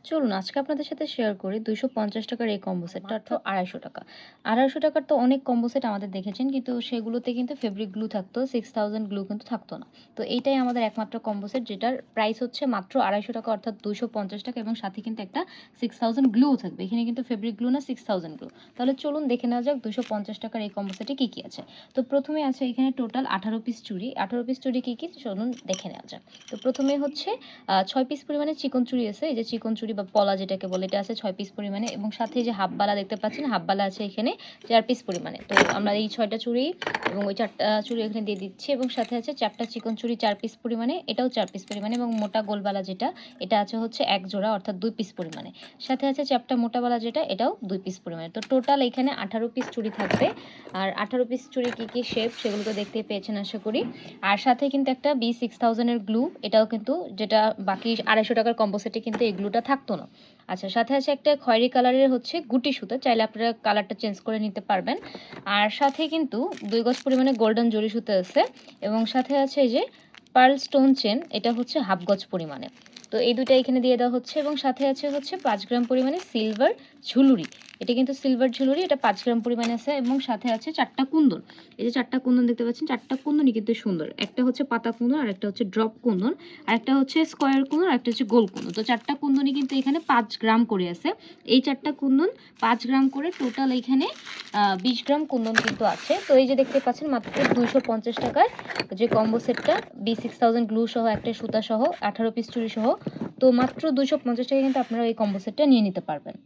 চলুন আজকে আপনাদের সাথে শেয়ার করি 250 টাকার এই কম্বো সেটটা অর্থাৎ 250 টাকা। 250 টাকার তো অনেক কম্বো সেট আমাদের দেখেছেন কিন্তু সেগুলোতে কিন্তু ফেব্রিক গ্লু থাকতো 6000 গ্লু কিন্তু থাকতো না। তো এইটাই আমাদের একমাত্র কম্বো সেট যেটার প্রাইস হচ্ছে মাত্র 250 টাকা অর্থাৎ 250 টাকা এবং সাথে কিন্তু একটা 6000 গ্লুও থাকবে। এখানে কিন্তু ফেব্রিক গ্লু না 6000 গ্লু। তাহলে চলুন দেখে নেওয়া যাক 250 টাকার এই কম্বো সেটে কি আছে। তো প্রথমে আছে এখানে টোটাল 18 পিস চুড়ি। 18 পিস চুড়ি কি চলুন দেখে নেওয়া যাক। তো প্রথমে হচ্ছে 6 পিস পরিমাণে চিকন চুড়ি আছে। এই যে চিকন চুড়ি বা পলা যেটাকে বলে এটা আছে 6 পিস পরিমাণে এবং সাথে যে হাফবালা দেখতে পাচ্ছেন হাফবালা আছে এখানে 4 পিস পরিমাণে। তো আমরা এই 6টা চুড়ি এবং ওই 4টা চুড়ি এখানে দিয়ে দিচ্ছি এবং সাথে আছে 4টা চিকন চুড়ি 4 পিস পরিমাণে, এটাও 4 পিস পরিমাণে এবং মোটা গোলবালা যেটা এটা আছে হচ্ছে 1 জোড়া অর্থাৎ 2 পিস পরিমাণে। সাথে আছে চ্যাপ্টা মোটাবালা যেটা এটাও 2 পিস পরিমাণে। তো টোটাল এখানে 18 পিস চুড়ি থাকবে। আর 18 পিস চুড়ি কি শেপ সেগুলো তো দেখতেই পেয়েছেন আশা করি। আর সাথে কিন্তু একটা B6000 এর গ্লু, এটাও কিন্তু যেটা বাকি 250 টাকার কম্বো সেটে কিন্তু এই গ্লুটা থাকতো না। আচ্ছা, সাথে আছে একটা খয়েরি কালারের হচ্ছে গুটি সুতা, চাইলে আপনারা কালারটা চেঞ্জ করে নিতে পারবেন। আর সাথে কিন্তু 2 গজ পরিমাণে গোল্ডেন জরি সুতা আছে এবং সাথে আছে এই যে পার্ল স্টোন চেন, এটা হচ্ছে হাফ গজ পরিমাণে। তো এই দুটো এখানে দিয়ে দেওয়া হচ্ছে এবং সাথে আছে হচ্ছে 5 গ্রাম পরিমাণে সিলভার ঝুলুরি। এটা কিন্তু সিলভার ঝুলুরি, এটা 5 গ্রাম পরিমাণে আছে এবং সাথে আছে 4টা কুন্দন। এই যে 4টা কুন্দন দেখতে পাচ্ছেন, 4টা কুন্দনই কিন্তু সুন্দর। একটা হচ্ছে পাতা কুন্দন, আর একটা হচ্ছে ড্রপ কুন্দন, আর একটা হচ্ছে স্কোয়ার কুন্দন, আর একটা হচ্ছে গোল কুন্দন। তো 4টা কুন্দনই কিন্তু এখানে 5 গ্রাম করে আছে। এই 4টা কুন্দন 5 গ্রাম করে, টোটাল এখানে 20 গ্রাম কুন্দন কিন্তু আছে। তো এই যে দেখতে পাচ্ছেন মাত্র 250 টাকায় যে কম্বো সেটটা B6000 গ্লু সহ একটা সুতা সহ 18 পিস চুড়ি সহ, তো মাত্র 250 টাকায় কিন্তু আপনারা এই কম্বো সেটটা নিয়ে নিতে পারবেন।